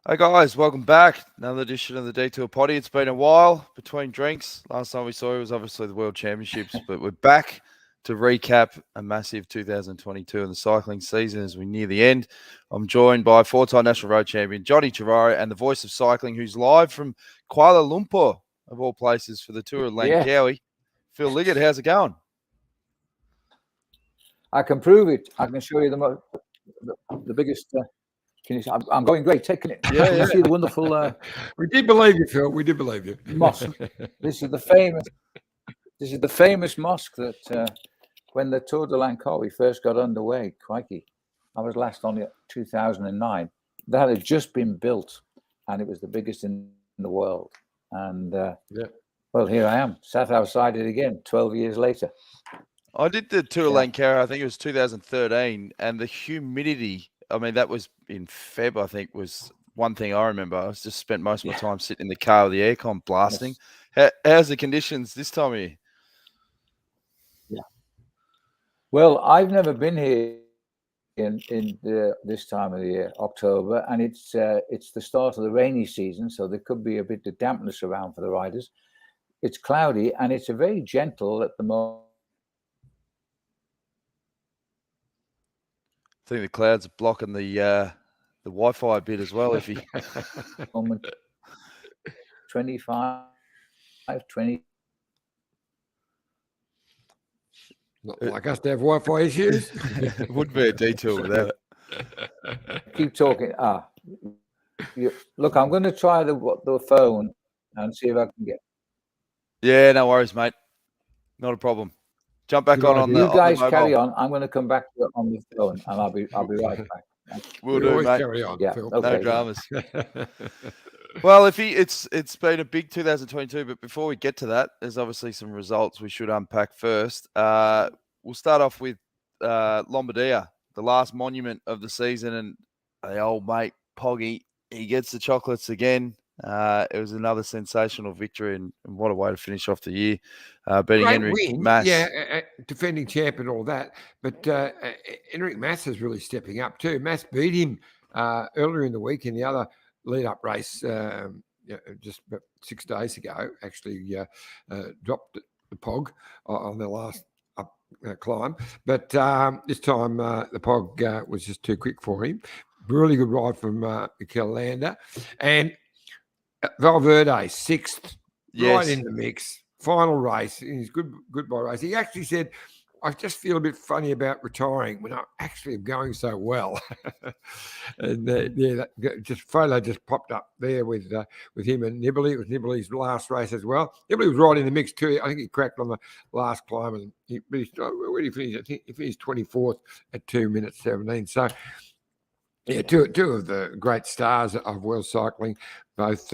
Hey guys, welcome back. Another edition of the Detour Potty. It's been a while between drinks. Last time we saw you was obviously the World Championships, but we're back to recap a massive 2022 in the cycling season as we near the end. I'm joined by four-time national road champion Johnny Chavarro and the voice of cycling, who's live from Kuala Lumpur, of all places, for the Tour of Yeah, Langkawi. Phil Liggett, how's it going? I can prove it. I can show you the biggest. Can you see? I'm going great. Taking it. Yeah, Can you see the wonderful We did believe you, Phil. We did believe you. mosque? This is the famous. This is the famous mosque that when the Tour de Langkawi first got underway. Crikey, I was last on it 2009. That had just been built, and it was the biggest in the world. And well, here I am, sat outside it again, 12 years later. I did the Tour of Langkawi, I think it was 2013, and the humidity, I mean, that was in Feb, I think, was one thing I remember. I was just spent most of my time sitting in the car with the aircon blasting. Yes. How's the conditions this time of year? Yeah. Well, I've never been here in this time of the year, October, and it's the start of the rainy season, so there could be a bit of dampness around for the riders. It's cloudy, and it's a very gentle at the moment. I think the clouds are blocking the Wi-Fi a bit as well. If he 25, 20. Not like us to have Wi-Fi issues. it would be a detour without it. Keep talking. Look, I'm going to try the phone and see if I can get. Yeah, no worries, mate. Not a problem. Jump back on You guys the carry on. I'm going to come back to it on the phone, and I'll be right back. We'll do, mate. Carry on, Yeah, Phil. okay. No dramas. Well, it's been a big 2022, but before we get to that, there's obviously some results we should unpack first. We'll start off with Lombardia, the last monument of the season, and the old mate Poggy, he gets the chocolates again. It was another sensational victory, and what a way to finish off the year, beating Great Enric win. Mas. Yeah, defending champ and all that. But Enric Mas is really stepping up too. Mas beat him earlier in the week in the other lead-up race just about 6 days ago. Actually dropped the Pog on the last up climb. But this time the Pog was just too quick for him. Really good ride from Mikel Landa. And Valverde, sixth, right in the mix. Final race, in his goodbye race. He actually said, I just feel a bit funny about retiring when I actually am going so well. And just photo just popped up there with him and Nibali. It was Nibali's last race as well. Nibali was right in the mix too. I think he cracked on the last climb, and where did he finish? I think he finished 24th at 2 minutes 17. So yeah, two of the great stars of world cycling, both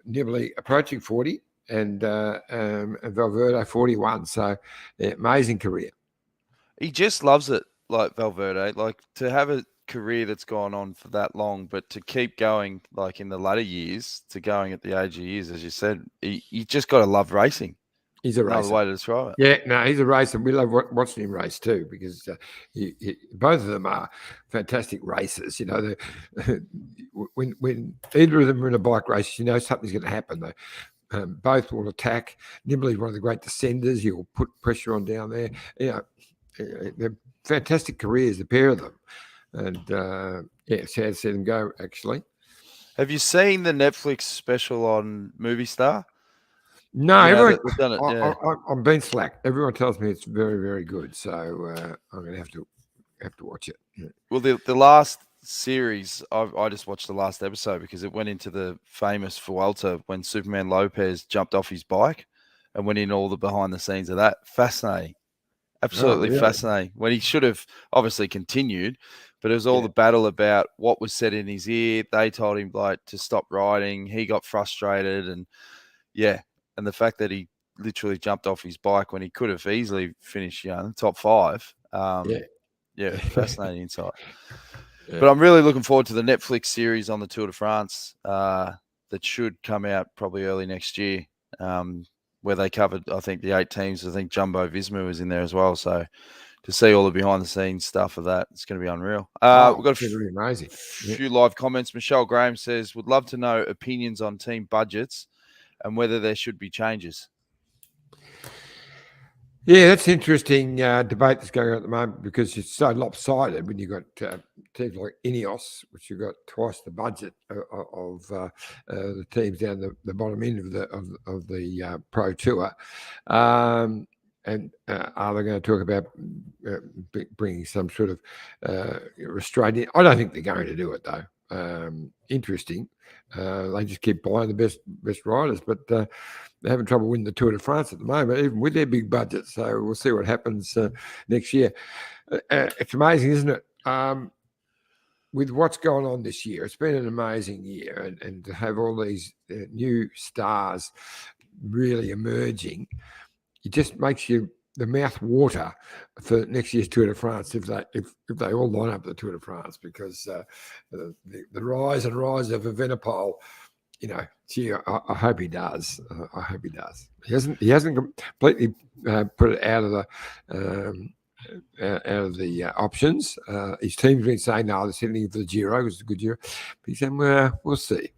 Nibali approaching 40 and Valverde 41. So amazing career. He just loves it, like Valverde, like to have a career that's gone on for that long, but to keep going, like in the latter years, to going at the age he is, as you said, you just got to love racing. He's a racer. Another way to describe it. Yeah, no, he's a racer. We love watching him race too, because both of them are fantastic racers. You know, when either of them are in a bike race, you know something's going to happen. They both will attack. Nibley's one of the great descenders. He'll put pressure on down there. You know, they're fantastic careers, the pair of them. And sad to see them go, actually. Have you seen the Netflix special on Movie Star? No, everyone. Done it, yeah. I'm being slack. Everyone tells me it's very, very good. So I'm going to have to watch it. Yeah. Well, the last series, I just watched the last episode because it went into the famous Vuelta when Superman Lopez jumped off his bike and went in all the behind the scenes of that. Fascinating. Absolutely fascinating. When he should have obviously continued, but it was all the battle about what was said in his ear. They told him like to stop riding. He got frustrated, and and the fact that he literally jumped off his bike when he could have easily finished, in the top 5. Fascinating insight. Yeah. But I'm really looking forward to the Netflix series on the Tour de France that should come out probably early next year, where they covered, I think, the 8 teams. I think Jumbo Visma was in there as well. So to see all the behind the scenes stuff of that. It's going to be unreal. We've got it's really amazing. few live comments. Michelle Graham says, would love to know opinions on team budgets and whether there should be changes. Yeah, that's interesting debate that's going on at the moment because it's so lopsided when you've got teams like Ineos, which you've got twice the budget of the teams down the bottom end of the Pro Tour. And are they going to talk about bringing some sort of restraint in? I don't think they're going to do it, though. Interesting. They just keep buying the best riders, but they're having trouble winning the Tour de France at the moment, even with their big budget. So we'll see what happens next year. It's amazing, isn't it? With what's going on this year, it's been an amazing year, and to have all these new stars really emerging, it just makes the mouth water for next year's Tour de France if they all line up the Tour de France, because the rise and rise of Evenepoel, gee, I hope he does. I hope he does. He hasn't completely put it out of the options. His team's been saying, no, they're sitting for the Giro because it's a good Giro. But he's saying, well, we'll see.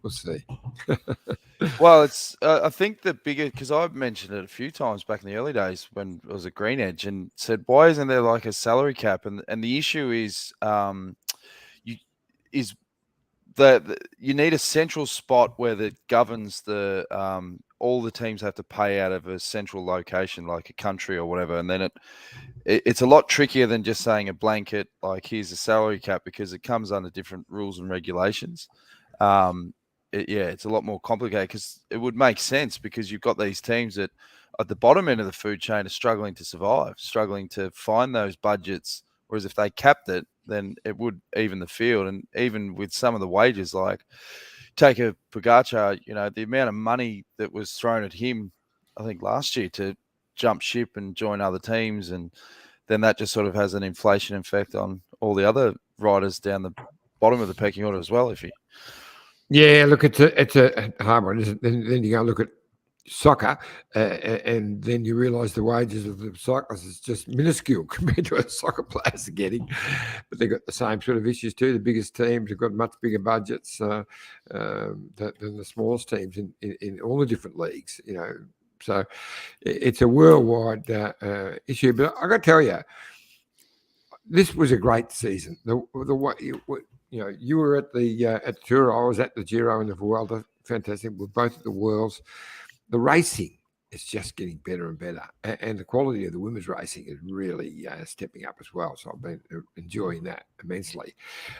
Well, it's I think the bigger, because I've mentioned it a few times back in the early days when it was at Green Edge, and said, why isn't there like a salary cap? And the issue is you need a central spot where that governs the all the teams have to pay out of a central location, like a country or whatever, and then it's a lot trickier than just saying a blanket like here's a salary cap, because it comes under different rules and regulations. It's a lot more complicated, because it would make sense, because you've got these teams that at the bottom end of the food chain are struggling to survive, struggling to find those budgets. Whereas if they capped it, then it would even the field. And even with some of the wages, like take a Pogacar, the amount of money that was thrown at him, I think last year, to jump ship and join other teams. And then that just sort of has an inflation effect on all the other riders down the bottom of the pecking order as well. Yeah, look, it's a hard one, isn't it? Then you go look at soccer, and then you realise the wages of the cyclists is just minuscule compared to what soccer players are getting. But they've got the same sort of issues too. The biggest teams have got much bigger budgets than the smallest teams in all the different leagues. So it's a worldwide issue. But I got to tell you, this was a great season. The way you were at the Tour, I was at the Giro and the Vuelta. Fantastic. We're both at the Worlds. The racing is just getting better and better, and the quality of the women's racing is really stepping up as well. So I've been enjoying that immensely.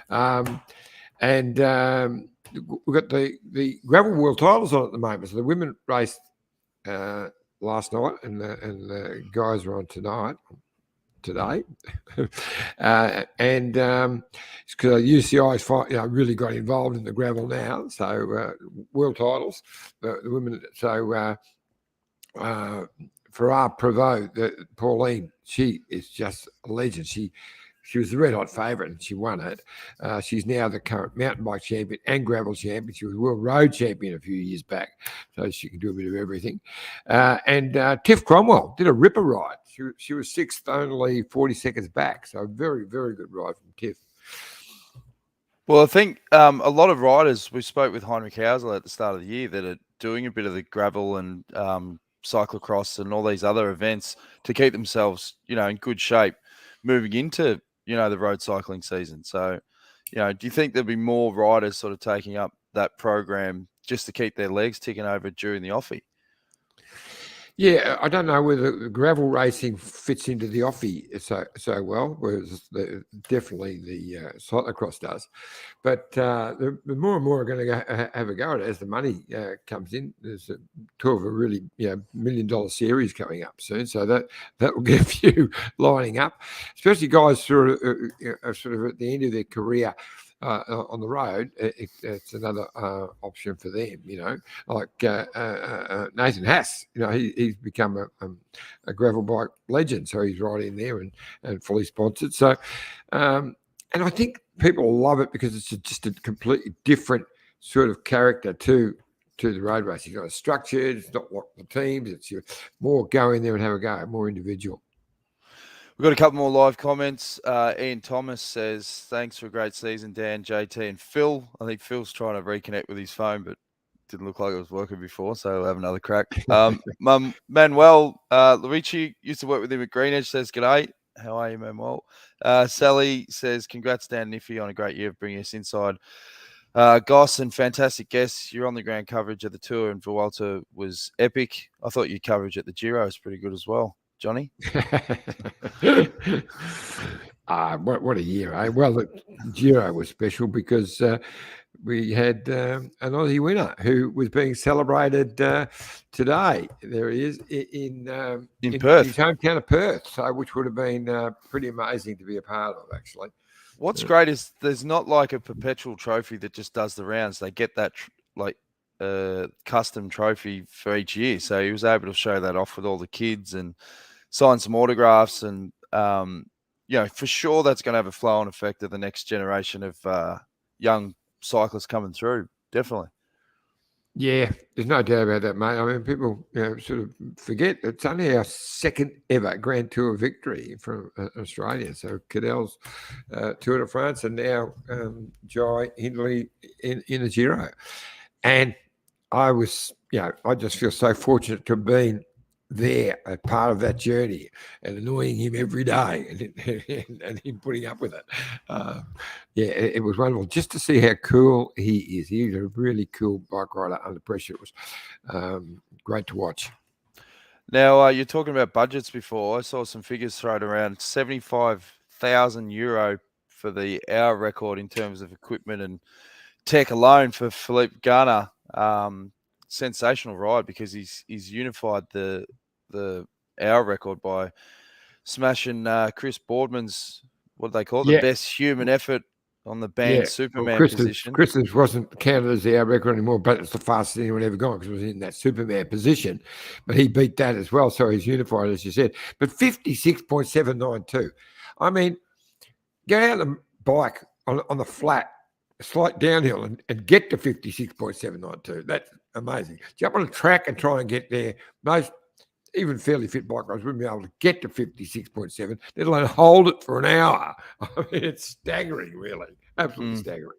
And we've got the gravel world titles on at the moment. So the women raced last night, and the guys are on today. And it's because UCI really got involved in the gravel now. So world titles, the women. So Farrar Prevost, Pauline, she is just a legend. She was the red hot favourite and she won it. She's now the current mountain bike champion and gravel champion. She was world road champion a few years back, so she can do a bit of everything. And Tiff Cromwell did a ripper ride. She was sixth, only 40 seconds back. So very, very good ride from Tiff. Well, I think a lot of riders, we spoke with Heinrich Hausel at the start of the year, that are doing a bit of the gravel and cyclocross and all these other events to keep themselves, in good shape moving into, the road cycling season. So, do you think there'll be more riders sort of taking up that program just to keep their legs ticking over during the offie? Yeah, I don't know whether the gravel racing fits into the offie so well, whereas definitely the cyclocross does. But the more and more are going to have a go at it as the money comes in. There's a tour of a really $1 million series coming up soon, so that will get a few lining up, especially guys sort of at the end of their career. On the road, it's another option for them, like Nathan Haas, he's become a gravel bike legend, so he's right in there and fully sponsored. So, and I think people love it because it's just a completely different sort of character to the road racing. It's not structured, it's not like the teams, it's more go in there and have a go, more individual. We've got a couple more live comments. Ian Thomas says, thanks for a great season, Dan, JT, and Phil. I think Phil's trying to reconnect with his phone, but didn't look like it was working before, so we'll have another crack. Manuel Luigi used to work with him at Greenedge, says, g'day. How are you, Manuel? Sally says, congrats, Dan and Iffy, on a great year of bringing us inside. Goss and fantastic guests. Your on-the-ground coverage at the Tour and Vuelta was epic. I thought your coverage at the Giro was pretty good as well. Johnny? What a year, eh? Well, the Giro was special because we had an Aussie winner who was being celebrated today. There he is in Perth. His hometown of Perth, so which would have been pretty amazing to be a part of, actually. What's great is there's not like a perpetual trophy that just does the rounds. They get that custom trophy for each year. So he was able to show that off with all the kids and sign some autographs. And, for sure that's going to have a flow-on effect of the next generation of young cyclists coming through. Definitely. Yeah, there's no doubt about that, mate. I mean, people sort of forget it's only our second ever Grand Tour victory from Australia. So Cadell's Tour de France and now Jai Hindley in the Giro. And I was, I just feel so fortunate to have been there, a part of that journey, and annoying him every day and him putting up with it. It was wonderful just to see how cool he is. He's a really cool bike rider under pressure. It was great to watch. Now, you're talking about budgets before. I saw some figures thrown around, €75,000 for the hour record in terms of equipment and tech alone for Philippe Garner. Sensational ride because he's unified the hour record by smashing Chris Boardman's, what do they call it, the best human effort on the banned Superman position. Chris's wasn't counted as the hour record anymore, but it's the fastest anyone ever gone because it was in that Superman position. But he beat that as well, so he's unified, as you said. But 56.792. I mean, go out on the bike on the flat, slight downhill and get to 56.792. That's amazing. Jump on a track and try and get there. Most, even fairly fit bike riders wouldn't be able to get to 56.7, let alone hold it for an hour. I mean, it's staggering, really. Absolutely staggering.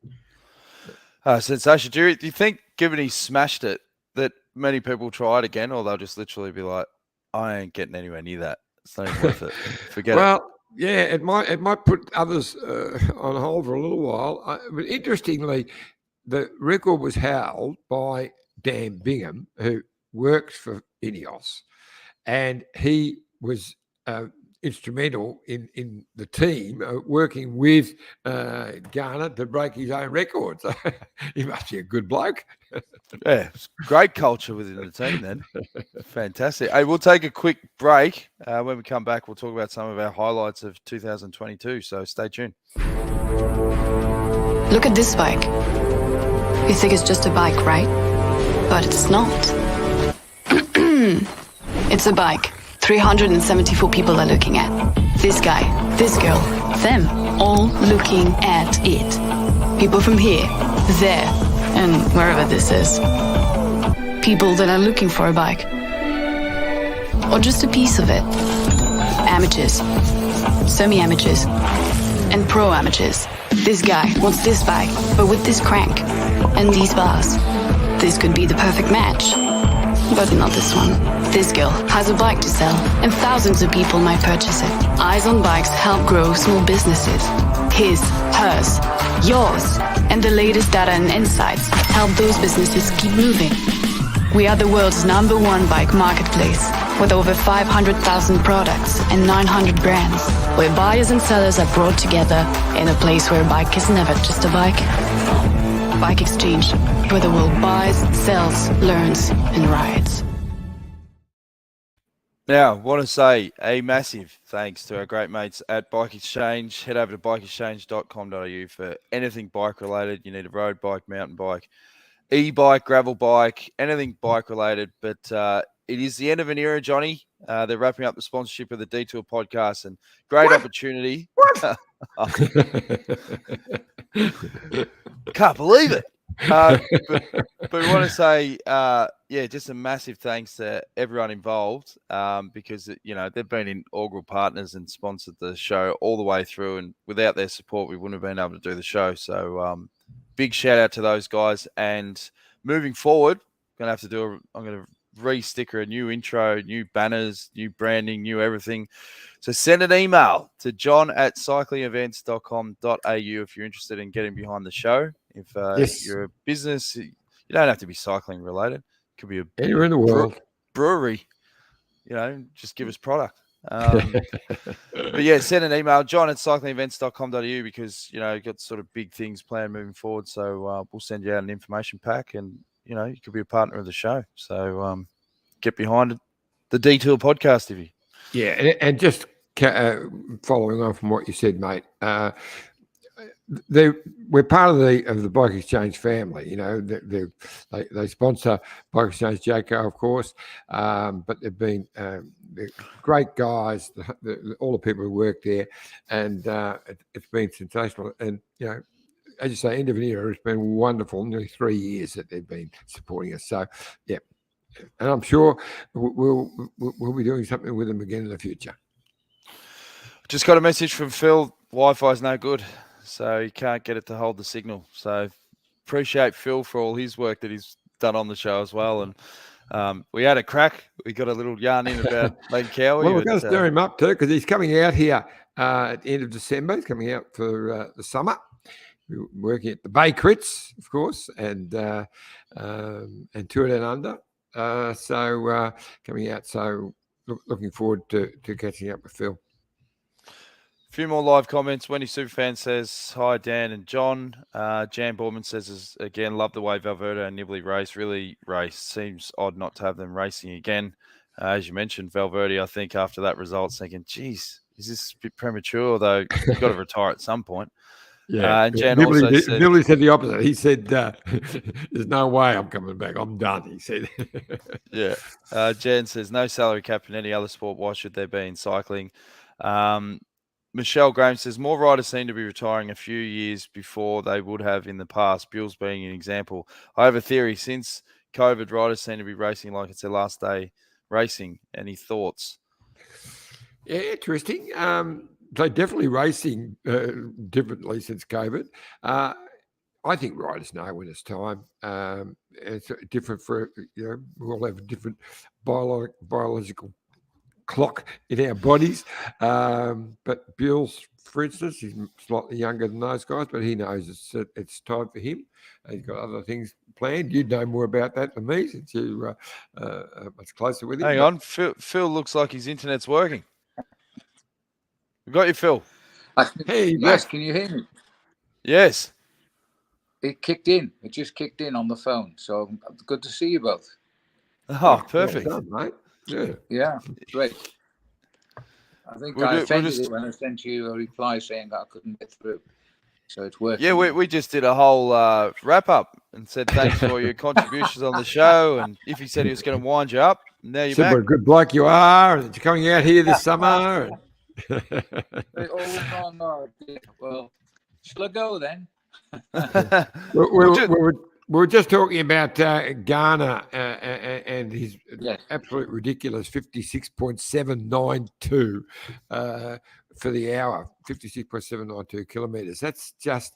Sensation. Do you think, given he smashed it, that many people try it again, or they'll just literally be like, I ain't getting anywhere near that. It's not even worth it. Forget it. Yeah, it might put others on hold for a little while. But interestingly, the record was held by Dan Bingham, who works for Ineos, and he was instrumental in the team working with Garner to break his own record. So he must be a good bloke. Yeah, it's great culture within the team then. Fantastic. Hey, we'll take a quick break. When we come back, we'll talk about some of our highlights of 2022. So stay tuned. Look at this bike. You think it's just a bike, right? But it's not. It's a bike 374 people are looking at. This guy, this girl, them, all looking at it. People from here, there, and wherever this is. People that are looking for a bike. Or just a piece of it. Amateurs, semi-amateurs, and pro-amateurs. This guy wants this bike, but with this crank and these bars. This could be the perfect match. But not this one. This girl has a bike to sell, and thousands of people might purchase it. Eyes on Bikes help grow small businesses. His, hers, yours, and the latest data and insights help those businesses keep moving. We are the world's #1 bike marketplace, with over 500,000 products and 900 brands, where buyers and sellers are brought together in a place where a bike is never just a bike. Bike Exchange, where the world buys, sells, learns, and rides. Now, I want to say a massive thanks to our great mates at Bike Exchange. Head over to bikeexchange.com.au for anything bike related. You need a road bike, mountain bike, e-bike, gravel bike, anything bike related. But it is the end of an era, Johnny. They're wrapping up the sponsorship of the Detour podcast, and great opportunity. Can't believe it. but we want to say, just a massive thanks to everyone involved, because they've been inaugural partners and sponsored the show all the way through, and without their support, we wouldn't have been able to do the show. So, big shout out to those guys. And moving forward, I'm going to re-sticker a new intro, new banners, new branding, new everything. So send an email to john@cyclingevents.com.au if you're interested in getting behind the show. If you're a business, you don't have to be cycling related. It could be anywhere in the world. Brewery. Just give us product. But yeah, send an email, john@cyclingevents.com.au, because you've got sort of big things planned moving forward. So we'll send you out an information pack, and you could be a partner of the show. So get behind the Detour podcast if you. Yeah, and just following on from what you said, mate. We're part of the Bike Exchange family. They sponsor Bike Exchange Jayco, of course, but they've been they're great guys. All the people who work there, and it's been sensational. And as you say, end of an era, it's been wonderful. Nearly 3 years that they've been supporting us. So, yeah, and I'm sure we'll be doing something with them again in the future. Just got a message from Phil. Wi-Fi's no good, so you can't get it to hold the signal. So appreciate Phil for all his work that he's done on the show as well. And we had a crack. We got a little yarn in about Lake Cowie. Well, we're going to stir him up too, because he's coming out here at the end of December. He's coming out for the summer. We're working at the Bay Crits, of course, and Tour Down Under. So coming out. So looking forward to catching up with Phil. A few more live comments. Wendy Superfan says, hi, Dan and John. Jan Borman says, again, love the way Valverde and Nibley really race. Seems odd not to have them racing again. As you mentioned, Valverde, I think after that result, thinking, geez, is this a bit premature? Though you've got to retire at some point. Yeah, and Jan Nibley said the opposite. He said, there's no way I'm coming back. I'm done, he said. Yeah. Jan says, no salary cap in any other sport. Why should there be in cycling? Michelle Graham says, more riders seem to be retiring a few years before they would have in the past, Bills being an example. I have a theory. Since COVID, riders seem to be racing like it's their last day racing. Any thoughts? Yeah, interesting. They're definitely racing differently since COVID. I think riders know when it's time. It's different for, we all have a different biological clock in our bodies. But Bills, for instance, he's slightly younger than those guys, but he knows it's time for him. He's got other things planned. You'd know more about that than me, since you are much closer with him. Hang on. Phil looks like his internet's working. We got you, Phil. Hey, yes, can you hear me? Yes. It kicked in. It just kicked in on the phone. So good to see you both. Oh, perfect. Well done, mate. Yeah, great. I think I offended it when I sent you a reply saying that I couldn't get through. So it's working. Yeah, we just did a whole wrap-up and said thanks for your contributions on the show. And if he said he was going to wind you up, now you're back. What a good bloke you are, and you're coming out here this summer. No. Well, shall I go then? We were just talking about Garner and his absolute ridiculous 56.792 for the hour, 56.792 kilometres. That's just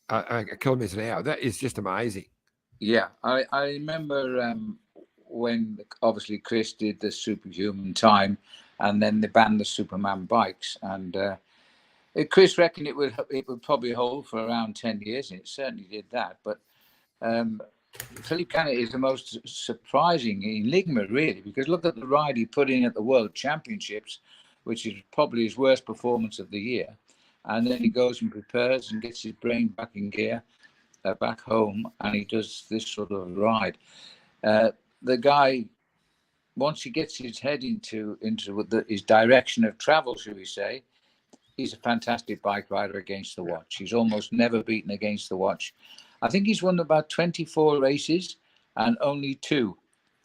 a kilometre an hour. That is just amazing. Yeah, I remember when obviously Chris did the superhuman time, and then they banned the Superman bikes, and Chris reckoned it would probably hold for around 10 years, and it certainly did that. But Philippe Canet is the most surprising enigma, really, because look at the ride he put in at the World Championships, which is probably his worst performance of the year, and then he goes and prepares and gets his brain back in gear, back home, and he does this sort of ride. The guy, once he gets his head into his direction of travel, shall we say, he's a fantastic bike rider against the watch. He's almost never beaten against the watch. I think he's won about 24 races, and only 2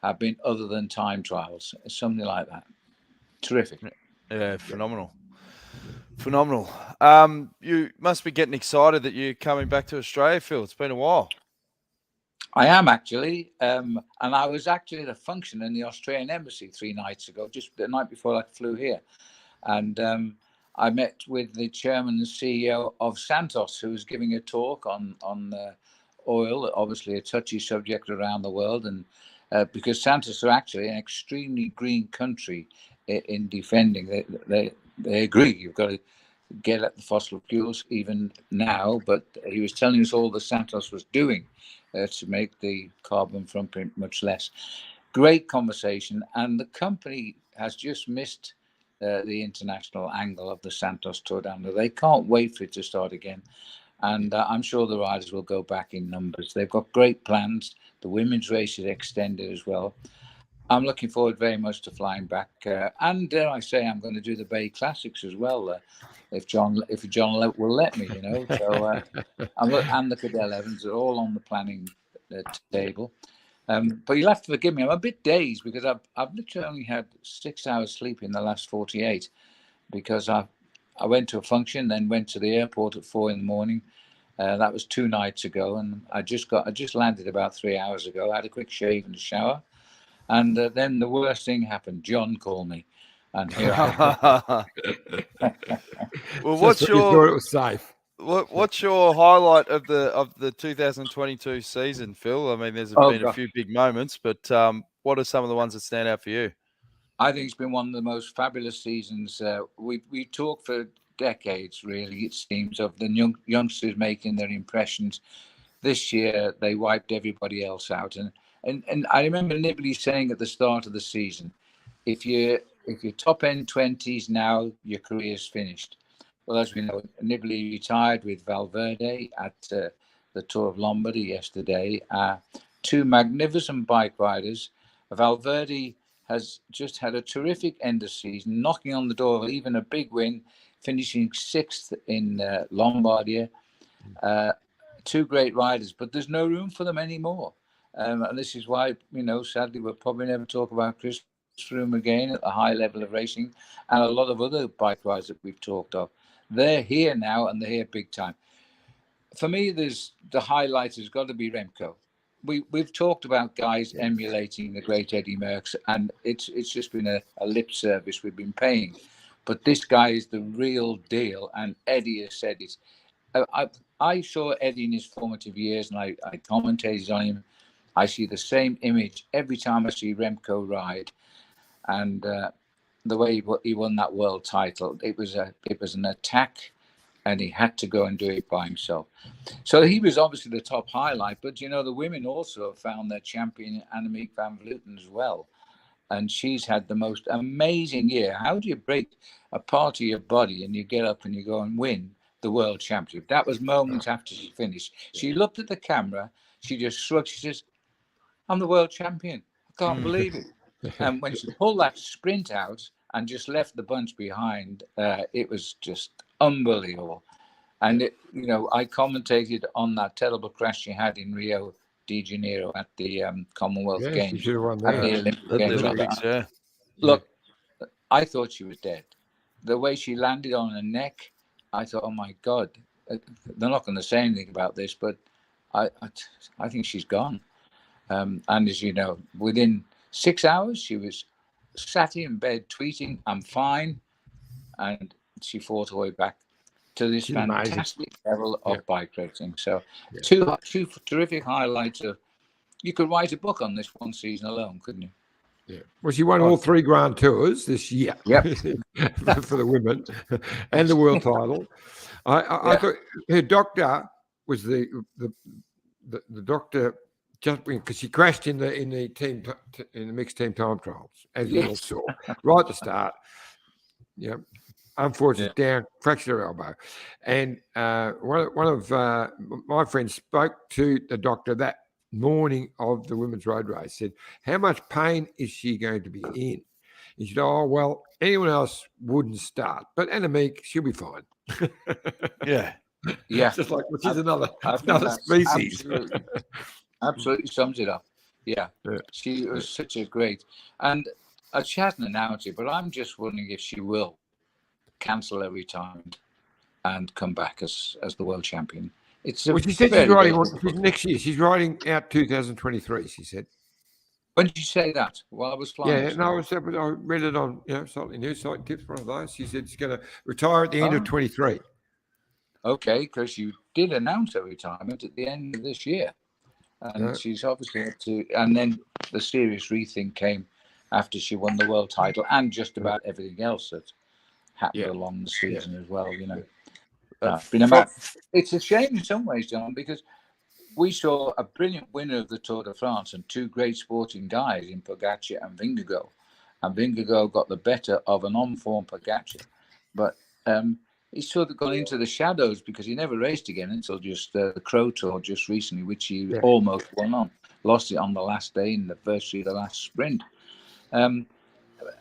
have been other than time trials, something like that. Terrific. Yeah, phenomenal. You must be getting excited that you're coming back to Australia, Phil. It's been a while. I am actually, and I was actually at a function in the Australian Embassy 3 nights ago, just the night before I flew here, and I met with the chairman and CEO of Santos, who was giving a talk on oil, obviously a touchy subject around the world, and because Santos are actually an extremely green country in defending. They agree you've got to get at the fossil fuels even now, but he was telling us all that Santos was doing to make the carbon footprint much less. Great conversation, and the company has just missed the international angle of the Santos Tour down there. They can't wait for it to start again, and I'm sure the riders will go back in numbers. They've got great plans. The women's race is extended as well. I'm looking forward very much to flying back, and dare I say, I'm going to do the Bay Classics as well, if John will let me, you know. So and the Cadell Evans are all on the planning table. But you'll have to forgive me. I'm a bit dazed because I've literally only had 6 hours sleep in the last 48, because I went to a function, then went to the airport at 4 a.m. That was 2 nights ago, and I just landed about 3 hours ago. I had a quick shave and a shower. And then the worst thing happened. John called me, and here I am. Well, You thought it was safe. what's your highlight of the 2022 season, Phil? I mean, there's been a few big moments, but what are some of the ones that stand out for you? I think it's been one of the most fabulous seasons. We talked for decades, really, it seems, of the youngsters making their impressions. This year, they wiped everybody else out, and I remember Nibley saying at the start of the season, if you're top end 20s now, your career's finished. Well, as we know, Nibley retired with Valverde at the Tour of Lombardy yesterday. 2 magnificent bike riders. Valverde has just had a terrific end of season, knocking on the door of even a big win, finishing 6th in Lombardia. 2 great riders, but there's no room for them anymore. And this is why, you know, sadly, we'll probably never talk about Chris Froome again at the high level of racing, and a lot of other bike riders that we've talked of. They're here now, and they're here big time. For me, there's the highlight has got to be Remco. We've talked about guys emulating the great Eddie Merckx, and it's just been a lip service we've been paying. But this guy is the real deal, and Eddie has said it. I saw Eddie in his formative years, and I commentated on him. I see the same image every time I see Remco ride, and the way he won that world title, it was an attack, and he had to go and do it by himself. So he was obviously the top highlight, but you know, the women also found their champion, Annemiek van Vleuten, as well, and she's had the most amazing year. How do you break a part of your body and you get up and you go and win the world championship? That was moments after she finished. She looked at the camera, she just shrugged, she says, I'm the world champion. I can't believe it. And when she pulled that sprint out and just left the bunch behind, it was just unbelievable. And you know, I commentated on that terrible crash she had in Rio de Janeiro at the Commonwealth Games. She should have won At the that. Olympics, yeah. Look, I thought she was dead. The way she landed on her neck, I thought, oh my God, they're not going to say anything about this, but I think she's gone. And as you know, within 6 hours, she was sat in bed tweeting, I'm fine. And she fought her way back to this fantastic level of bike racing. So two terrific highlights of, you could write a book on this one season alone, couldn't you? Yeah. Well, she won all 3 Grand Tours this year. Yep. For the women and the world title. I thought her doctor was the doctor, just because she crashed in the mixed team time trials, as you all saw, right at the start. Yeah, unfortunately, down, fractured her elbow, and one of my friends spoke to the doctor that morning of the women's road race. Said, "How much pain is she going to be in?" He said, "Oh well, anyone else wouldn't start, but Annemiek, she'll be fine." Yeah. Just like, which is another species. Absolutely sums it up. Yeah. She was such a great, and she hasn't announced it, but I'm just wondering if she will cancel her retirement and come back as the world champion. It's Well, a she said she's very, riding very on next year. She's riding out 2023. She said. When did you say that? While I was flying. Yeah, no, I read it on Slightly News Site Tips, one of those. She said she's going to retire at the end of 23. Okay, because you did announce her retirement at the end of this year, and she's obviously had to. And then the serious rethink came after she won the world title, and just about everything else that happened along the season as well. You know, it's a shame in some ways, John, because we saw a brilliant winner of the Tour de France and two great sporting guys in Pogacar and Vingegaard. And Vingegaard got the better of an on-form Pogacar. But he's sort of gone into the shadows because he never raced again until just the Crow Tour just recently, which he almost won on. Lost it on the last day in the first of the last sprint.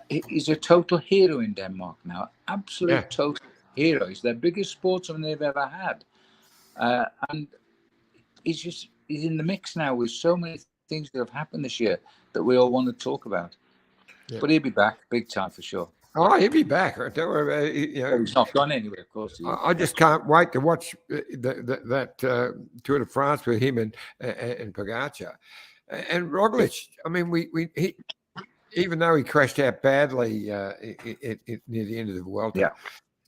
He's a total hero in Denmark now. Absolute total hero. He's their biggest sportsman they've ever had. And he's in the mix now with so many things that have happened this year that we all want to talk about. Yeah. But he'll be back big time for sure. Oh, he'll be back. Don't worry about it. Well, he's not gone anywhere, of course. I just can't wait to watch that Tour de France with him and Pogacar. And Roglic, I mean, he even though he crashed out badly near the end of the World Cup,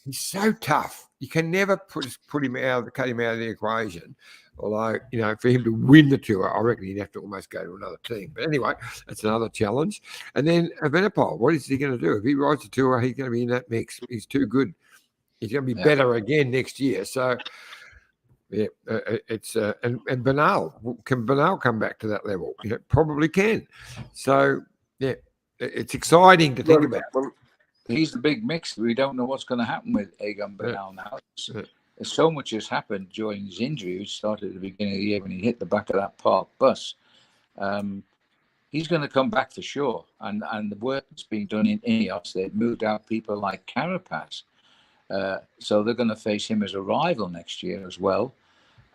he's so tough. You can never cut him out of the equation. Although, you know, for him to win the Tour, I reckon he'd have to almost go to another team. But anyway, that's another challenge. And then Evenepoel, what is he going to do? If he rides the Tour, he's going to be in that mix. He's too good. He's going to be better again next year. So, yeah, it's and Bernal, can Bernal come back to that level? You know, probably can. So, yeah, it's exciting to think about. Well, he's the big mix. We don't know what's going to happen with Egan Bernal now. So much has happened during his injury, which started at the beginning of the year when he hit the back of that park bus. He's going to come back for sure. And the work that's being done in Ineos, they've moved out people like Carapaz. So they're going to face him as a rival next year as well.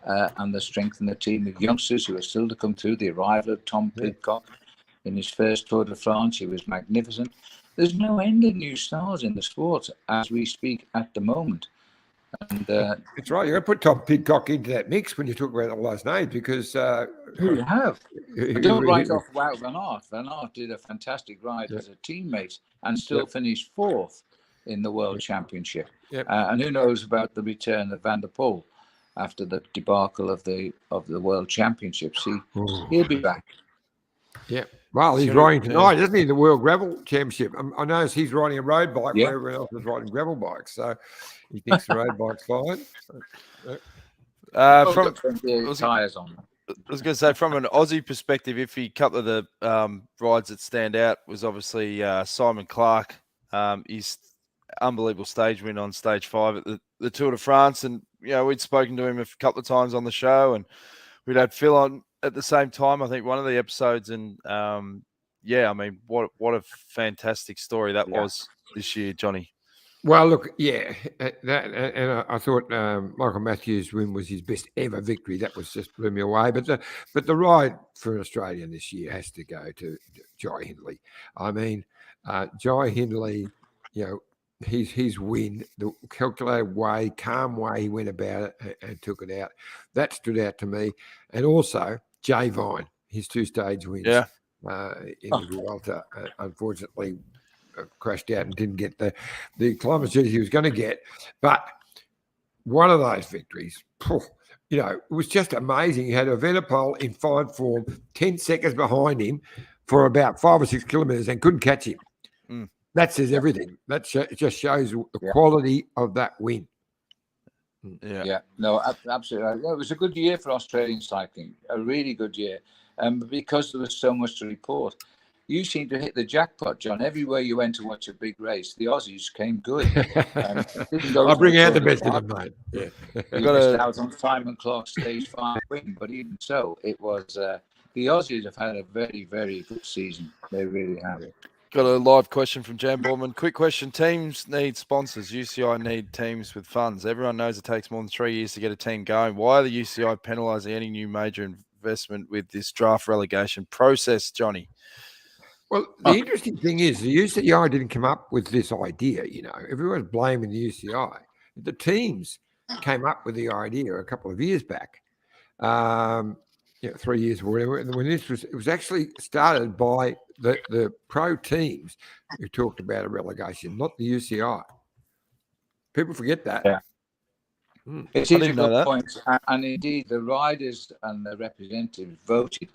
And they strengthen the team with youngsters who are still to come through. The arrival of Tom Pidcock in his first Tour de France, he was magnificent. There's no end of new stars in the sport as we speak at the moment. And it's right. You're going to put Tom Pidcock into that mix when you talk about all those names because you have. Don't write off Wout van Aert. Van Aert did a fantastic ride as a teammate and still finished fourth in the World Championship. And who knows about the return of Van der Poel after the debacle of the World Championships? He'll be back. Yeah. Well, he's riding tonight, isn't he? The World Gravel Championship. I notice he's riding a road bike where everyone else is riding gravel bikes. So he thinks the road bike's fine. I was going to say, from an Aussie perspective, if a couple of the rides that stand out was obviously Simon Clark, his unbelievable stage win on stage 5 at the Tour de France. And, you know, we'd spoken to him a couple of times on the show and we'd had Phil on at the same time, I think, one of the episodes. And, I mean, what a fantastic story that was this year, Johnny. Well, look, I thought Michael Matthews' win was his best ever victory. That was just blew me away. But the ride for an Australian this year has to go to Jai Hindley. I mean, Jai Hindley, you know, his win, the calculated way, calm way he went about it and took it out, that stood out to me. And also Jay Vine, his 2-stage wins in the Vuelta, unfortunately crashed out and didn't get the kilometres he was going to get. But one of those victories, you know, it was just amazing. He had Evenepoel in fine form, 10 seconds behind him for about 5 or 6 kilometres and couldn't catch him. That says everything. That just shows the quality of that win. No, absolutely. It was a good year for Australian cycling, a really good year. Because there was so much to report. You seem to hit the jackpot, John. Everywhere you went to watch a big race, the Aussies came good. I'll bring out the best of them, mate. You missed out on Simon Clark's stage 5 win, but even so, it was the Aussies have had a very, very good season. They really have. Got a live question from Jan Borman. Quick question. Teams need sponsors. UCI need teams with funds. Everyone knows it takes more than 3 years to get a team going. Why are the UCI penalising any new major investment with this draft relegation process, Johnny? Well, the interesting thing is the UCI didn't come up with this idea, you know. Everyone's blaming the UCI. The teams came up with the idea a couple of years back. 3 years or whatever. And when it was actually started by the pro teams who talked about a relegation, not the UCI. People forget that. Yeah. It is a good that. point. And indeed, the riders and the representatives voted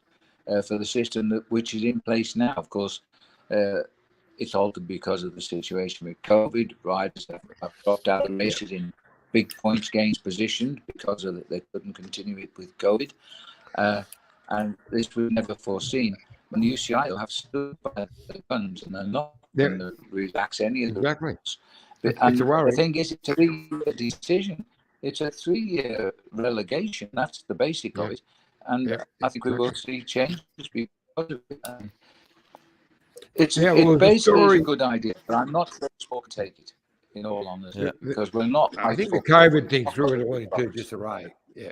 for the system which is in place now. Of course, it's altered because of the situation with COVID. Riders have dropped out of races in big points gains position because of they couldn't continue it with COVID. And this was never foreseen. And the UCI will have stood by the guns and they're not going to relax any of the rules. But, and the thing is, it's a 3-year decision. It's a 3-year relegation. That's the basic of it. And I think we will see changes because of it. It's basically a good idea, but I'm not sure sport can take it, in all honesty, because we're not. I think the COVID thing threw it all into disarray. Yeah.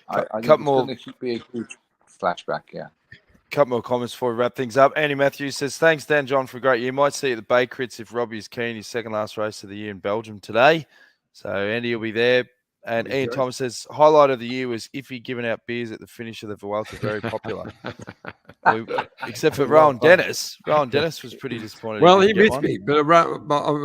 I think it's going to be a huge flashback. Yeah. Couple more comments before we wrap things up. Andy Matthews says, thanks, Dan John, for a great year. Might see you at the Bay Crits if Robbie is keen. His second last race of the year in Belgium today. So Andy will be there. And Ian Thomas says, highlight of the year was Iffy giving out beers at the finish of the Vuelta. Very popular. Except for Rowan Dennis. Rowan Dennis was pretty disappointed. Well, he missed me, but I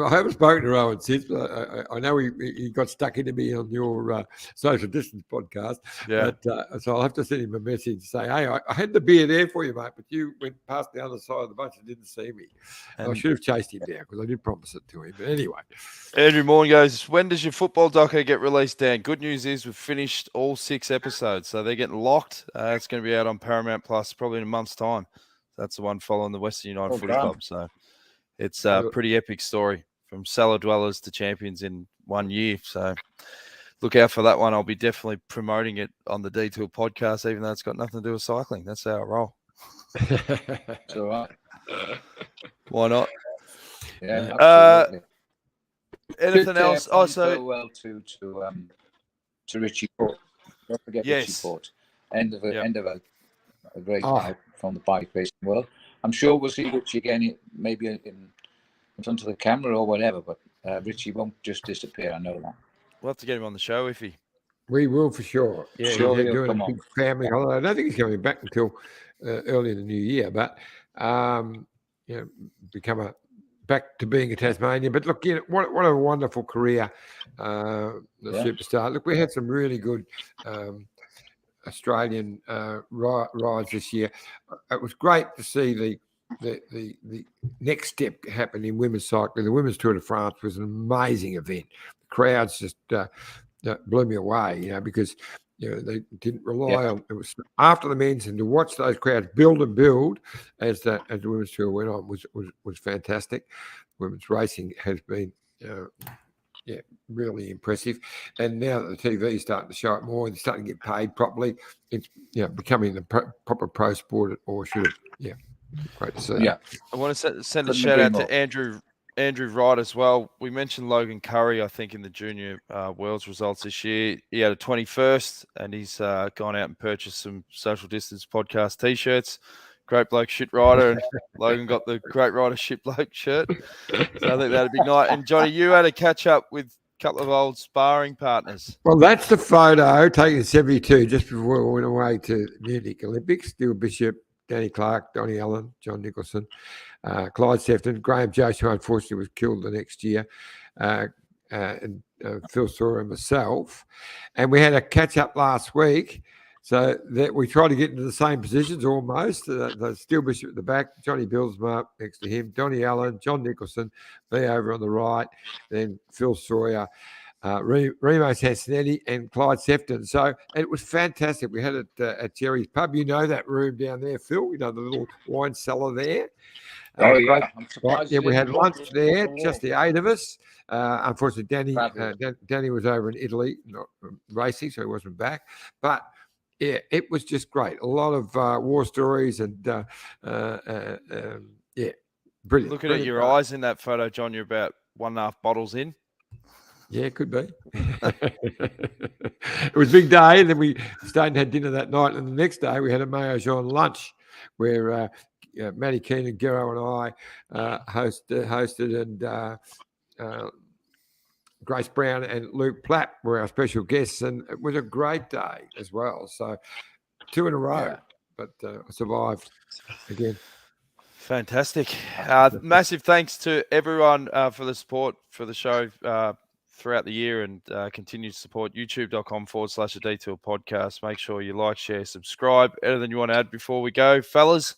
haven't spoken to Rowan since. But I know he got stuck into me on your social distance podcast. Yeah. But, so I'll have to send him a message to say, hey, I had the beer there for you, mate, but you went past the other side of the bunch and didn't see me. And I should have chased him down because I did promise it to him. But anyway. Andrew Morgan goes, when does your football doco get released, Dan? Good news is we've finished all 6 episodes, so they're getting locked. It's going to be out on Paramount Plus probably in a month's time. That's the one following the Western United Footy Club. So it's a pretty epic story from cellar dwellers to champions in 1 year. So look out for that one. I'll be definitely promoting it on the Detour podcast, even though it's got nothing to do with cycling. That's how I roll. It's all right. Why not? Yeah, absolutely. Anything else? Also, well to Richie Port. Don't forget Richie Port. End of a great night from the bike racing world. I'm sure we'll see Richie again, maybe in front of the camera or whatever. But Richie won't just disappear. I know that. We'll have to get him on the show if he. We will for sure. Yeah, sure, he's doing a big family holiday. I don't think he's coming back until early in the new year, but become back to being a Tasmanian. But look, what a wonderful career, the superstar. Look, we had some really good Australian rides this year. It was great to see the next step happen in women's cycling. The Women's Tour de France was an amazing event. The crowds just blew me away, because they didn't rely on it. Was after the men's, and to watch those crowds build and build as the women's tour went on was fantastic. Women's racing has been really impressive, and now that the TV is starting to show it more, they're starting to get paid properly. It's becoming the proper pro sport, or should it? Great to see. Yeah, I want to send a shout out to Andrew Wright as well. We mentioned Logan Curry, I think, in the junior world's results this year. He had a 21st, and he's gone out and purchased some social distance podcast T-shirts. Great bloke, shit rider. And Logan got the great rider, shit bloke shirt. So I think that had a big night. And Johnny, you had a catch up with a couple of old sparring partners. Well, that's the photo taken in 72, just before we went away to Munich Olympics. Stuart Bishop, Danny Clark, Donnie Allen, John Nicholson, Clyde Sefton, Graham Jones, who unfortunately was killed the next year, and Phil Sawyer and myself. And we had a catch-up last week, so that we tried to get into the same positions almost. The Still Bishop at the back, Johnny Billsma next to him, Donnie Allen, John Nicholson, me over on the right, then Phil Sawyer, Remo Sansonetti and Clyde Sefton. So it was fantastic. We had it at Jerry's Pub. You know that room down there, Phil? The little wine cellar there. I'm surprised. We had lunch there, just the 8 of us. Unfortunately, Danny was over in Italy, not racing, so he wasn't back. But yeah, it was just great. A lot of war stories and brilliant. Looking at your eyes in that photo, John, you're about 1.5 bottles in. Yeah, it could be. It was a big day, and then we stayed and had dinner that night. And the next day, we had a Mayo Jean lunch where Matty Keenan, Gero, and I hosted, and Grace Brown and Luke Platt were our special guests, and it was a great day as well. So 2 in a row, but I survived again. Fantastic. Massive thanks to everyone for the support for the show throughout the year, and continue to support youtube.com/a Detour podcast. Make sure you like, share, subscribe. Anything you want to add before we go, fellas?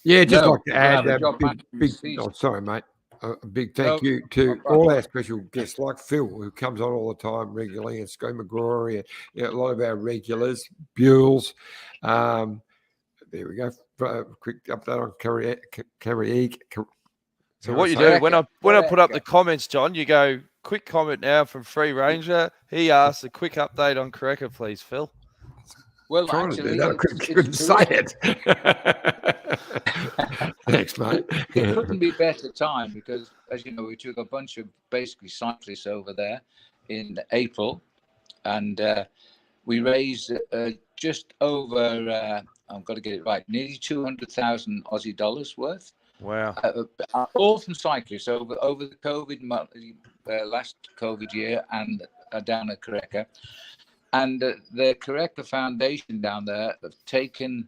Yeah, just like to we're add gonna have a job big, season. oh, sorry, mate. A big thank No, you to no problem. all our special guests like Phil, who comes on all the time regularly, and Scott McGrory, and a lot of our regulars, Buells. There we go. Quick update on Carrie. So what you do when I put up the comments, John, you go, quick comment now from Free Ranger. He asked a quick update on Correca, please, Phil. Well, Trying actually, to do that. I couldn't say it. Thanks, mate. It couldn't be better time because, as you know, we took a bunch of basically cyclists over there in April, and we raised just over, I've got to get it right, nearly 200,000 Aussie dollars worth. Wow. All from cyclists over the COVID last COVID year and down at Correca. And the Correca Foundation down there have taken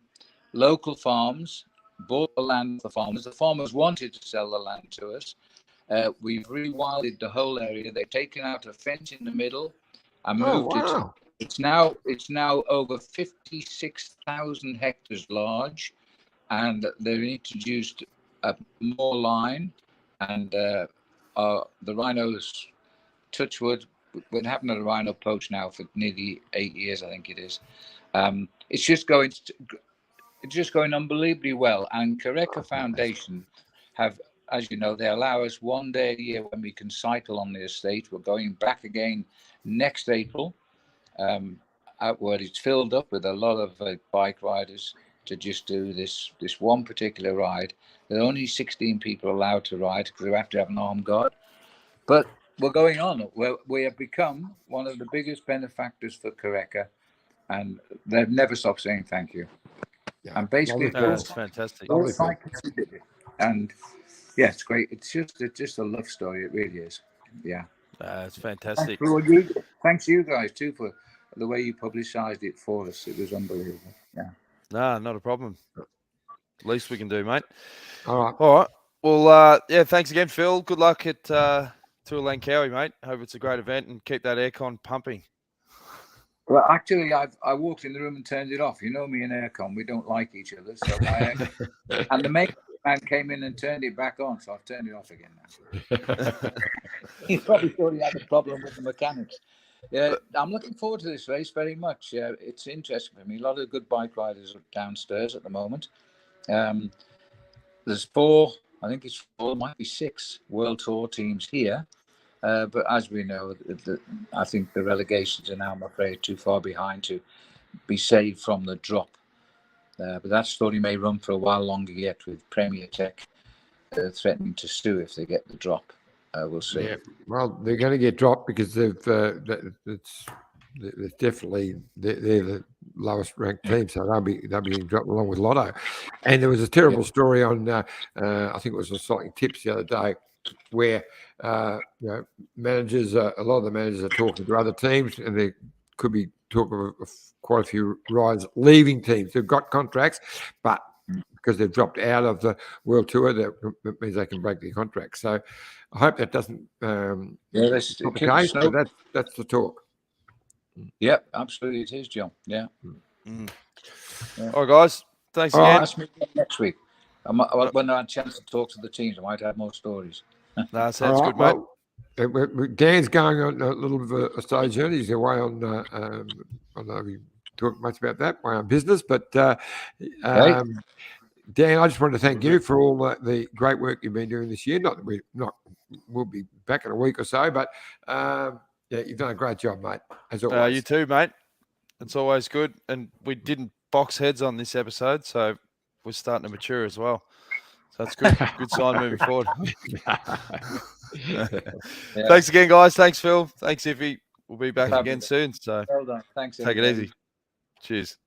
local farms, bought the land for farmers. The farmers wanted to sell the land to us. We've rewilded the whole area. They've taken out a fence in the middle and moved it. It's now over 56,000 hectares large, and they've introduced more line. And the rhinos, touchwood, we're having a rhino poach now for nearly 8 years, I think it is. It's just going unbelievably well. And Correca Foundation have, as you know, they allow us 1 day a year when we can cycle on the estate. We're going back again next April. Outward, it's filled up with a lot of bike riders to just do this one particular ride. There are only 16 people allowed to ride because they have to have an armed guard. But we're going on. We have become one of the biggest benefactors for Correca, and they've never stopped saying thank you. Yeah. And basically, That's fantastic. And yeah, it's great. It's just a love story. It really is. Yeah. It's fantastic. Thanks to you guys too for the way you publicised it for us. It was unbelievable. Yeah. No, not a problem. Least we can do, mate. All right. Well, yeah, thanks again, Phil. Good luck at Tour Langkawi, mate. Hope it's a great event and keep that aircon pumping. Well, actually, I walked in the room and turned it off. You know me and aircon, we don't like each other. So and the makeup man came in and turned it back on, so I've turned it off again now. He probably thought he had a problem with the mechanics. Yeah, I'm looking forward to this race very much. It's interesting for me. A lot of good bike riders downstairs at the moment. There's 4, I think it's 4, might be 6 World Tour teams here. But as we know, I think the relegations are now, I'm afraid, too far behind to be saved from the drop. But that story may run for a while longer yet, with Premier Tech threatening to sue if they get the drop. We'll see. Yeah, well, they're going to get dropped because they're definitely they're the lowest ranked team, so they'll be getting dropped along with Lotto. And there was a terrible story on I think it was on Cycling Tips the other day, where managers, a lot of the managers are talking to other teams, and there could be talk of quite a few riders leaving teams. They've got contracts, but because they've dropped out of the World Tour, that means they can break their contract. So I hope that doesn't that's not the case, but that's the talk. Yep, absolutely it is, John. Yeah. Yeah. All right, guys. Thanks again. Ask me next week. When I had a chance to talk to the teams, I might have more stories. No, sounds good, mate. Well, Dan's going on a little bit of a stage journey. He's away on, I don't know if we talk much about that, my own business, but Dan, I just wanted to thank you for all the great work you've been doing this year. We'll be back in a week or so, but you've done a great job, mate, as always. You too, mate. It's always good. And we didn't box heads on this episode, so we're starting to mature as well. So that's good. Good sign moving forward. Thanks again, guys. Thanks, Phil. Thanks, Iffy. We'll be back again soon. So well done. Thanks. Take it easy. Cheers.